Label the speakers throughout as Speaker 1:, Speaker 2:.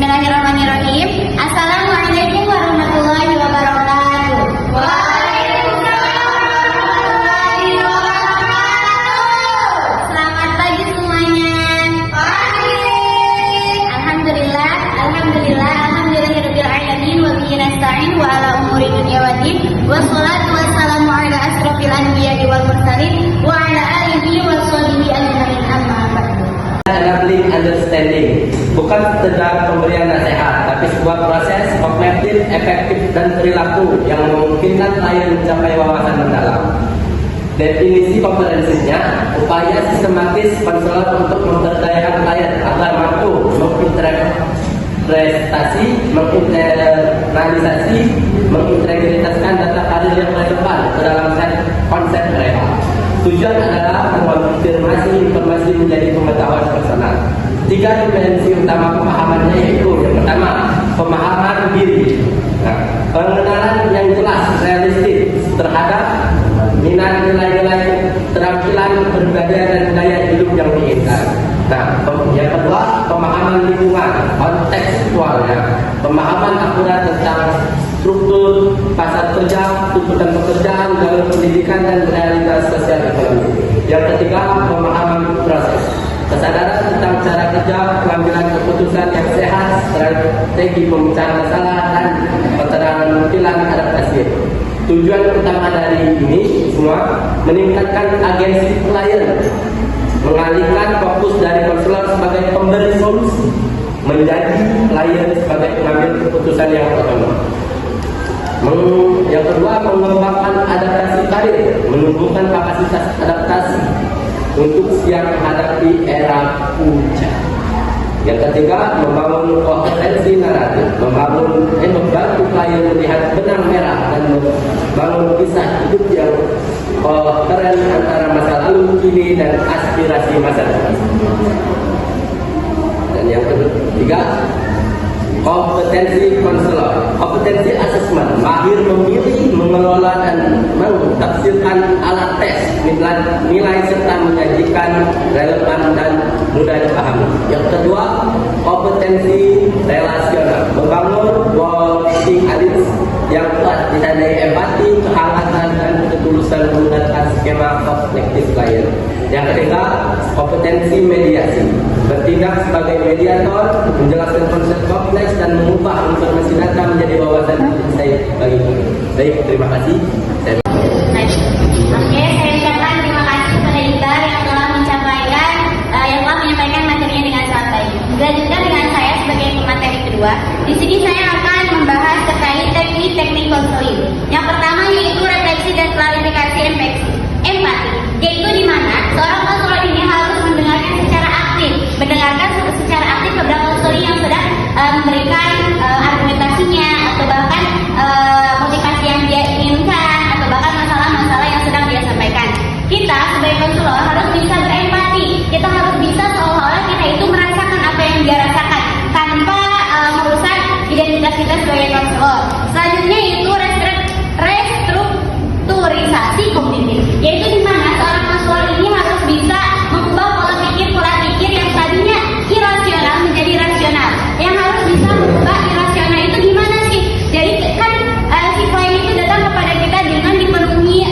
Speaker 1: Bismillahirrahmanirrahim. Assalamualaikum warahmatullahi wabarakatuh. Waalaikumsalam warahmatullahi wabarakatuh. Selamat pagi semuanya. Pagi. Alhamdulillahirabbil alamin wa bihi nasta'in wa ala umuri dunya waddin. Wassalatu wassalamu ala asrofil anbiya'i wal mursalin wa ala alihi wa sahbihi ajmain, amma ba'du.
Speaker 2: Enabling understanding bukan sekedar pemberian nasihat, tapi sebuah proses kognitif, efektif dan perilaku yang memungkinkan klien mencapai wawasan mendalam. Definisi kompetensinya, upaya sistematis konselor untuk memberdayakan klien agar mampu menginterpretasi, menginternalisasi, mengintegritaskan data karir yang relevan ke dalam konsep mereka. Tujuan adalah mengonfirmasi informasi menjadi pengetahuan personal. 3 dimensi utama pemahamannya yaitu yang pertama, pemahaman diri. Pengenalan yang jelas, realistis terhadap minat, nilai-nilai, keterampilan, kepribadian dan gaya hidup yang diinginkan. Yang kedua, pemahaman lingkungan, kontekstual ya. Pemahaman akurat tentang struktur pasar kerja, tuntutan pekerjaan, jalur pendidikan dan realitas sosial ekonomi. Yang ketiga, pemahaman proses, kesadaran tentang cara kerja, pengambilan keputusan yang sehat, strategi pemecahan masalah dan keterampilan adaptasi. Tujuan utama dari ini semua meningkatkan agensi klien, mengalihkan fokus dari konselor sebagai pemberi solusi menjadi klien sebagai pengambil keputusan yang otonom. Yang kedua, mengembangkan adaptasi karir, menumbuhkan kapasitas adaptasi untuk siap menghadapi era puncak. Yang ketiga, membangun kompetensi naratif, membantu klien melihat benang merah dan membangun kisah hidup yang keren antara masa lalu, kini dan aspirasi masa depan. Dan yang ketiga, kompetensi konselor, kompetensi asesmen, mahir memilih, mengelola dan mentafsirkan alat tes, nilai serta menyajikan relevan dan mudah dipahami. Yang kedua, kompetensi relasional, membangun working habits yang kuat ditandai empati, kehangatan dan ketulusan menggunakan skema kognitif klien. Yang ketiga, kompetensi mediasi, bertindak sebagai mediator, menjelaskan konsep kompleks dan mengubah informasi data menjadi wawasan insight bagi kami. Baik, terima kasih.
Speaker 1: Oke, saya ucapkan terima kasih kepada Iqbal yang telah menyampaikan materinya dengan santai. Dilanjutkan dengan saya sebagai pemateri kedua. Di sini saya akan membahas terkait teknik konseling. Yang pertama yaitu refleksi dan klarifikasi empati, yaitu di mana seorang konselor ini harus mendengarkan secara aktif kepada konseling yang sedang memberikan argumentasinya atau bahkan motivasi yang dia inginkan atau bahkan masalah-masalah yang sedang dia sampaikan. Kita sebagai konselor harus bisa berempati. Kita harus bisa seolah-olah kita itu merasakan apa yang dia rasakan tanpa merusak identitas kita sebagai konselor. Selanjutnya yaitu restrukturisasi kognitif, yaitu di mana seorang konselor ini harus bisa mengubah pola pikir yang tadinya irasional menjadi rasional. Yang harus bisa mengubah irasional itu gimana sih? Jadi kan si klien itu datang kepada kita dengan dipenuhi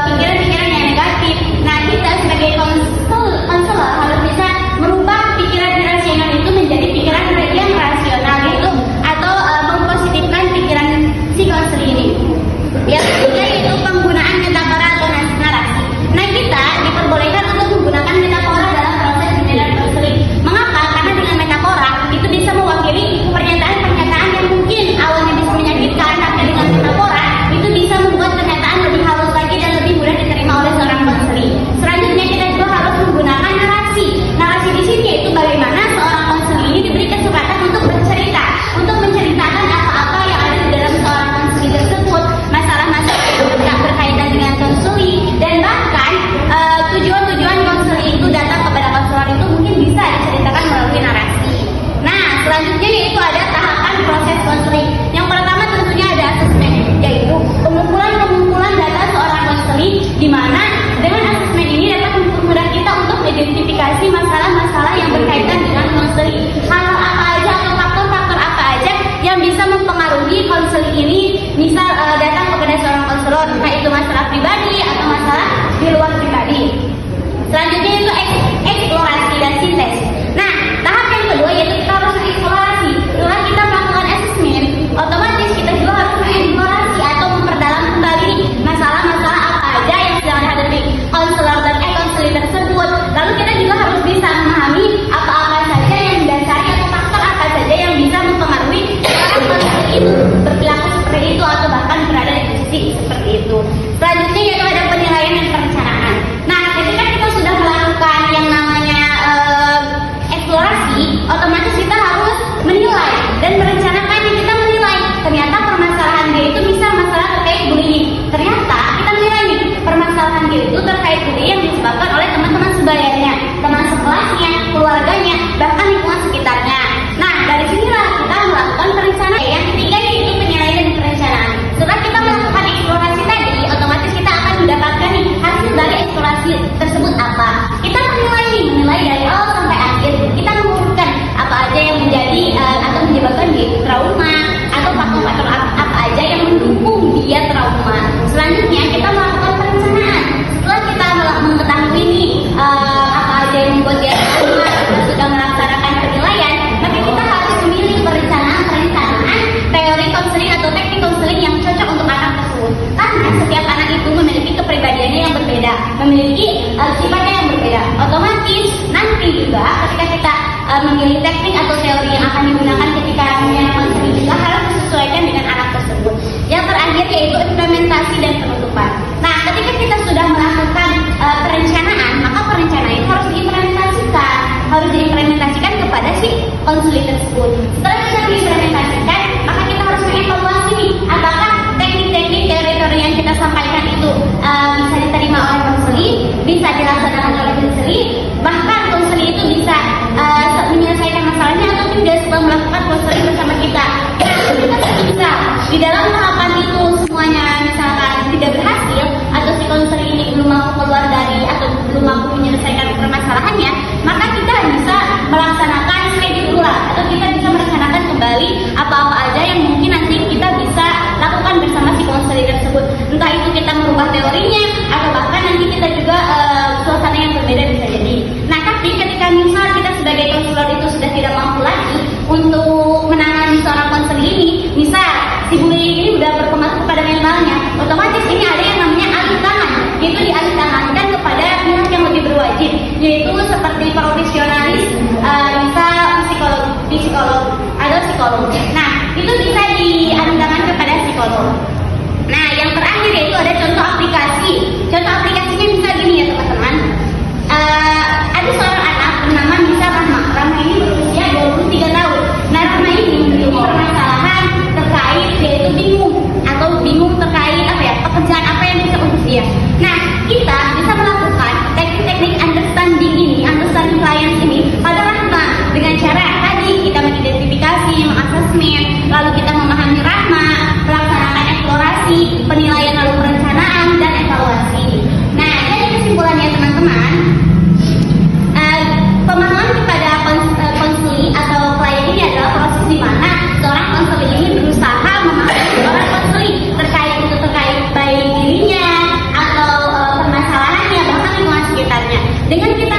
Speaker 1: pikiran-pikiran yang negatif. Nah, kita sebagai konselor harus bisa merubah pikiran irasional itu menjadi pikiran yang rasional gitu, atau mempositifkan pikiran si konselor ini. Yang ketiga yaitu penggunaan metafora atau narasi. Nah, juga ketika kita memilih teknik atau teori yang akan digunakan ketika menjadi konseling juga harus disesuaikan dengan anak tersebut. Yang terakhir yaitu implementasi dan penutupan. Nah, ketika kita sudah melakukan perencanaan, maka perencanaan itu harus diimplementasikan kepada si konseling tersebut. Setelah kita diimplementasikan, maka kita harus mengevaluasi nih, apakah teknik-teknik teori yang kita sampaikan itu bisa diterima oleh konseling, bisa dilaksanakan oleh konseling, bahkan konseling itu bisa menyelesaikan masalahnya atau tidak setelah melakukan konseling bersama kita. Kita bisa di dalam tahapan itu semuanya misalkan tidak berhasil atau si konseling ini belum mampu keluar dari atau belum mampu menyelesaikan permasalahannya, maka kita bisa melaksanakan schedule ulang atau kita bisa merencanakan kembali apa-apa aja yang mungkin nanti kita bisa lakukan bersama si konseling tersebut. Entah itu kita merubah teorinya atau bahkan nanti kita juga suasana yang berbeda bisa jadi. Nah, tapi ketika misal kita sebagai konselor itu sudah tidak mampu lagi untuk menangani seorang konseling ini, misal si bullying ini sudah berkembang kepada mentalnya, otomatis ini ada yang namanya alih tangan, yaitu dialih tangankan kepada pihak yang lebih berwajib, yaitu seperti profesionalis, bisa psikolog atau psikolog. Nah, itu bisa dialih tangan kepada psikolog. Nah, yang terakhir yaitu ada contoh aplikasi. Contoh aplikasinya bisa gini ya teman-teman. Ada seorang anak bernama Nisa Rahma. Rahma ini berusia 23 tahun. Nah, Rahma ini memiliki permasalahan terkait yaitu bingung terkait pekerjaan apa yang bisa urus dia. Nah, kita bisa melakukan teknik-teknik understanding clients ini pada Rahma dengan cara tadi kita mengidentifikasi, mengasesmen, lalu kita memahami Rahma, melaksanakan eksplorasi, penilaian lalu perencanaan dan evaluasi. Nah, jadi kesimpulannya teman-teman, pemahaman kepada konseling atau klien ini adalah proses di mana seorang konseling ini berusaha memahami seorang konseling terkait baik dirinya atau permasalahannya bahkan lingkungan sekitarnya. Dengan kita